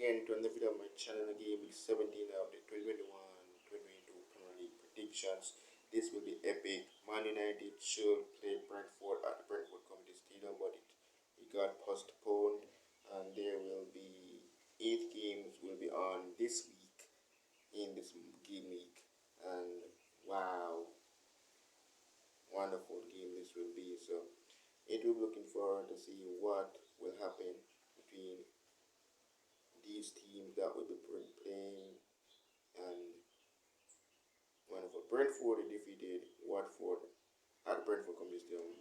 again to another video on my channel. Game week 17 of the 2021-2022 Premier League predictions. This will be epic. Man United should play Brentford at the Brentford Community Stadium, but it got postponed, and there will be 8 games will be on this week in this game week, and wow, wonderful game this will be. So it will be looking forward to see what will happen between these teams that will be playing. And wonderful. Brentford defeated Watford at Brentford Community Stadium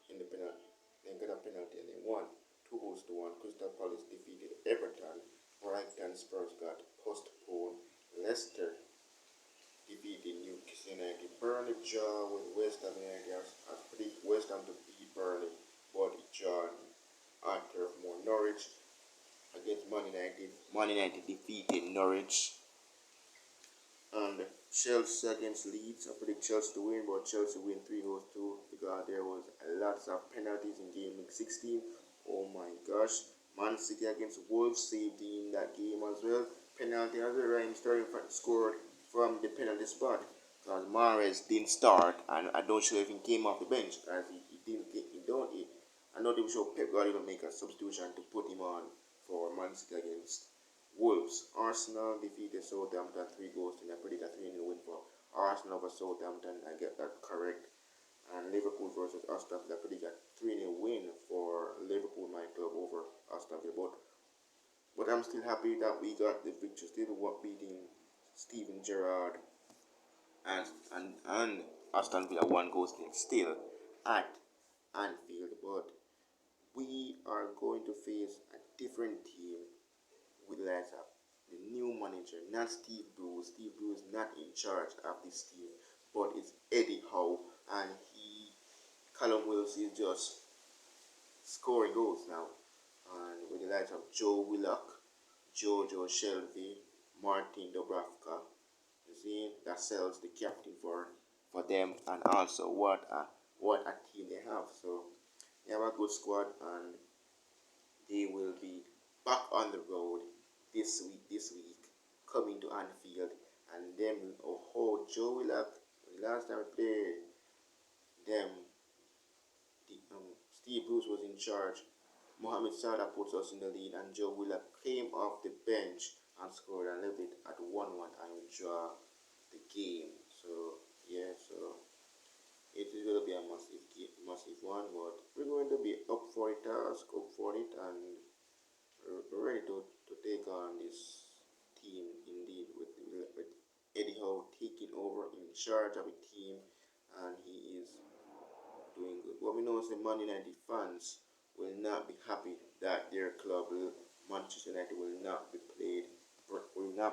in the penalty. They got a penalty and they won 2-1. Crystal Palace defeated Everton. Brighton Spurs got postponed. Leicester defeated Newcastle United. Burnley draw with West Ham United. I predict West Ham to beat Burnley, but it drawn at Turf Moor. Norwich against Man United. Man United defeated Norwich. And Chelsea against Leeds. I predict Chelsea to win, but Chelsea win 3-2 because there was lots of penalties in game week 16. Oh my gosh. Man City against Wolves saved in that game as well. Penalty as well. Raheem Sterling scored from the penalty spot because Mahrez didn't start, and I don't sure if he came off the bench because I know they will show Pep Guardiola make a substitution to put him on for Man City against Wolves. Arsenal defeated Southampton 3-0. I predict a 3-0 win for Arsenal over Southampton. I get that correct. And Liverpool versus Aston Villa. I predict a 3-0 win for Liverpool, my club, over Aston Villa. But I'm still happy that we got the victory. Still beating Steven Gerrard and Aston Villa 1-0 still at Anfield. But we are going to face a different team with Leicester, the new manager, not Steve Bruce. Steve Bruce is not in charge of this team, but it's Eddie Howe, and Callum Wilson is just scoring goals now. And with the likes of Joe Willock, Jojo Shelby, Martin Dubravka, you see, that sells the captain for them, and also what a team they have. So they have a good squad, and they will be back on the road this week, coming to Anfield. And then Joe Willock, the last time we played them, Steve Bruce was in charge. Mohamed Salah puts us in the lead, and Joe Willock came off the bench and scored and left it at 1-1 and we draw the game. So yeah, so it is going to be a massive one, but we're going to be up for it, and ready to take on this team indeed, with Eddie Howe taking over in charge of a team, and he is doing good. What we know is the Man United fans will not be happy that their club, Manchester United, will not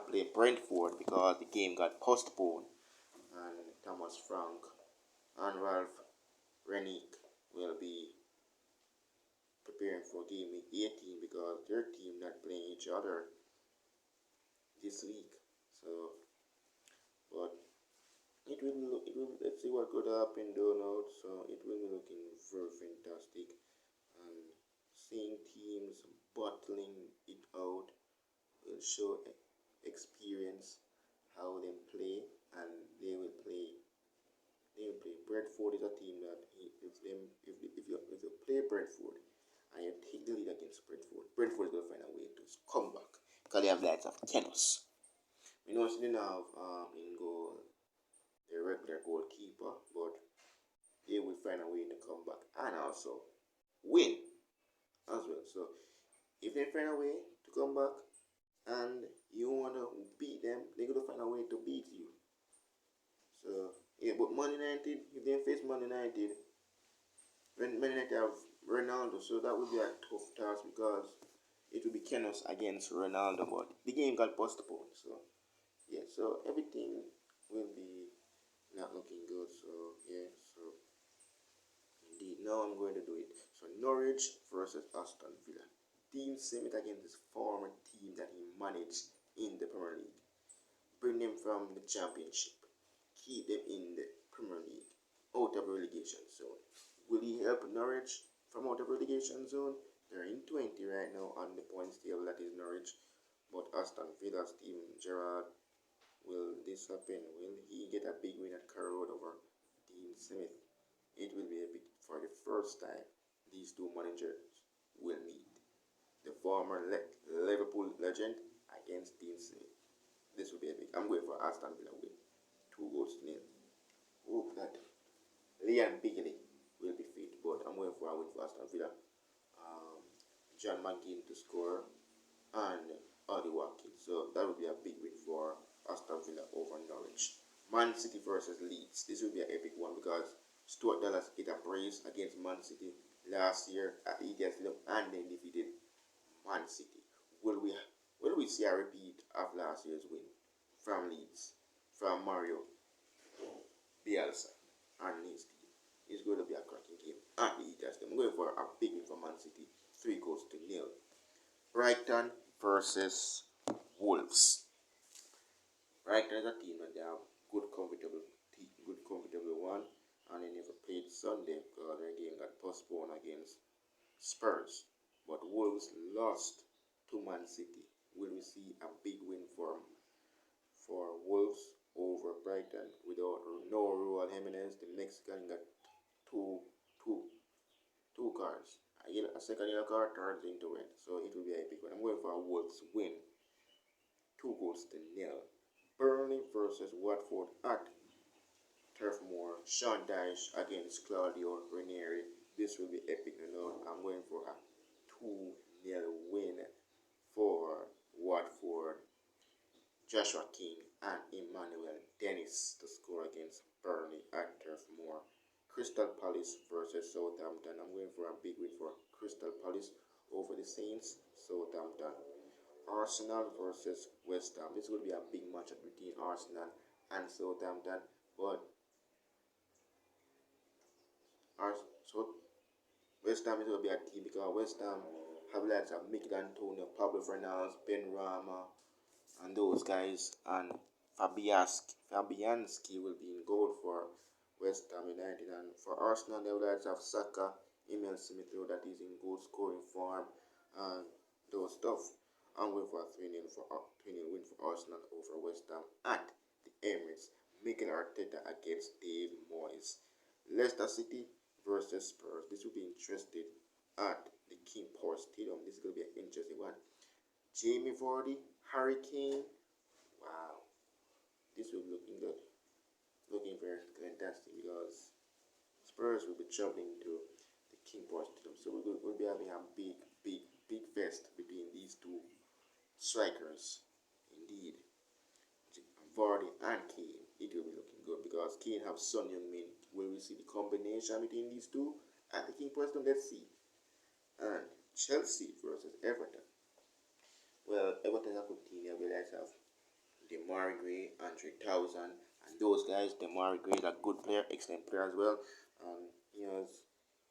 play Brentford because the game got postponed, and Thomas Frank and Ralph Renick will be preparing for game week 18 because their team not playing each other this week. So, but let's see what could happen though now. So it will be looking very fantastic, and seeing teams battling it out will show experience how they play, and they will play. Brentford is a team that if you play Brentford and you take the lead against Brentford is going to find a way to come back because they have lots of tennis. We know they don't have in goal the regular goalkeeper, but they will find a way to come back and also win as well. So if they find a way to come back and you want to beat them, they're going to find a way to beat you. So yeah, but Man United, if they face Man United, when Man United have Ronaldo, so that would be a tough task because it will be Kenos against Ronaldo, but the game got postponed. So yeah, so everything will be not looking good. So yeah, so indeed, now I'm going to do it. So Norwich versus Aston Villa. Team same it against his former team that he managed in the Premier League. Bring them from the Championship. Keep them in the Premier League, out of relegation zone. Will he help Norwich from out of relegation zone? They're in 20 right now on the points table, that is Norwich. But Aston Villa's Steven Gerrard, will this happen? Will he get a big win at Carrow Road over Dean Smith? It will be a bit for the first time these two managers will meet. The former Liverpool legend against Dean Smith. This will be a big. I'm going for Aston Villa win. 2 goals to 0. Hope that Liam Bigley will be fit, but I'm going for a win for Aston Villa. John McGinn to score and Ollie Watkins. So that would be a big win for Aston Villa over Norwich. Man City versus Leeds. This will be an epic one because Stuart Dallas hit a brace against Man City last year at Etihad Stadium and then defeated Man City. Will we see a repeat of last year's win from Leeds, from Mario Bielsa and his team? It's going to be a cracking game at the Etihad Stadium. I'm going for a big win for Man City, 3 goals to 0. Brighton versus Wolves. Brighton is a team that they have good comfortable one, and they never played Sunday because their game got postponed against Spurs. But Wolves lost to Man City. Will we see a big win for Wolves over Brighton without no Raul Jimenez? The Mexican got two cards. A second yellow card turns into red, so it will be a big one. I'm going for a Wolves win, 2 goals to 0. Burnley versus Watford at Turf Moor. Sean Dyche against Claudio Ranieri. This will be epic. I'm going for a 2-0 win for Watford. Joshua King and Emmanuel Dennis to score against Burnley at Turf Moor. Crystal Palace versus Southampton. I'm going for a big win for Crystal Palace over the Saints. Southampton. Arsenal versus West Ham. This will be a big matchup between Arsenal and Southampton. But West Ham is going to be a team because West Ham have likes of Mikel Antonio, Pablo Fernandes, Ben Rama, and those guys. And Fabianski will be in goal for West Ham United. And for Arsenal, they will likes of Saka, Emil Smith Rowe that is in goal scoring form and those stuff. I'm going for a 3-0 win for Arsenal over West Ham at the Emirates. Mikel Arteta against Dave Moyes. Leicester City versus Spurs. This will be interesting at the King Power Stadium. This is going to be an interesting one. Jamie Vardy, Harry Kane. Wow. This will be looking good. Looking very fantastic because Spurs will be traveling to the King Power Stadium. So we'll be having a big fest between these two strikers. Indeed. Vardy and Kane. It will be looking good because Kane have Son Heung-min. Will we see the combination between these two at the King Power Stadium? Let's see. And Chelsea versus Everton. Well, Everton is a good team. They will have Demarai Gray, Andre Townsend, and those guys. Demarai Gray is a good player, excellent player as well.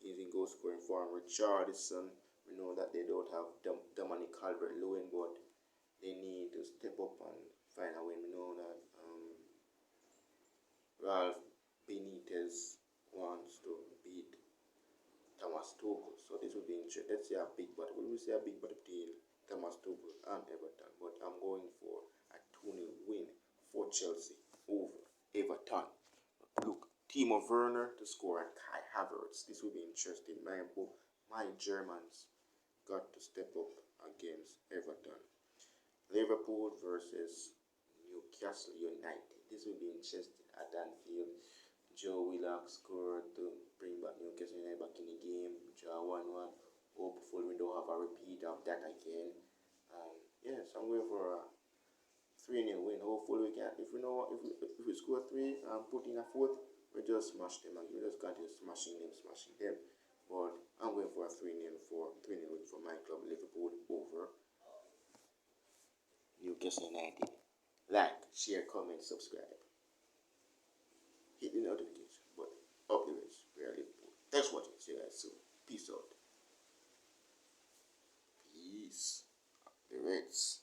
He's in goal scoring form. Richarlison, we know that they don't have Dominic Calvert-Lewin, but they need to step up and find a way. We know that Ralph Benitez wants to beat Thomas Tuchel, so this will be interesting. Let's see a big battle. We will see a big battle between Thomas Tuchel and Everton, but I'm going for a 2-0 win for Chelsea over Everton. Look, Timo Werner to score and Kai Havertz. This will be interesting. My Germans got to step up against Everton. Liverpool versus Newcastle United. This will be interesting at Anfield. Joe Willock scored to bring back Newcastle United back in the game. Draw 1-1. Hopefully we don't have a repeat of that again. Yes, I'm going for a 3-0 win. Hopefully we can. If we score 3 and put in a 4th, we just smash them again. We just continue smashing them. But I'm going for a 3-0 win for my club Liverpool over Newcastle United. Like, share, comment, subscribe. Hit the notification button. Up the Reds. We are Liverpool. Thanks for watching. See you guys soon. Peace out. Peace. The Reds.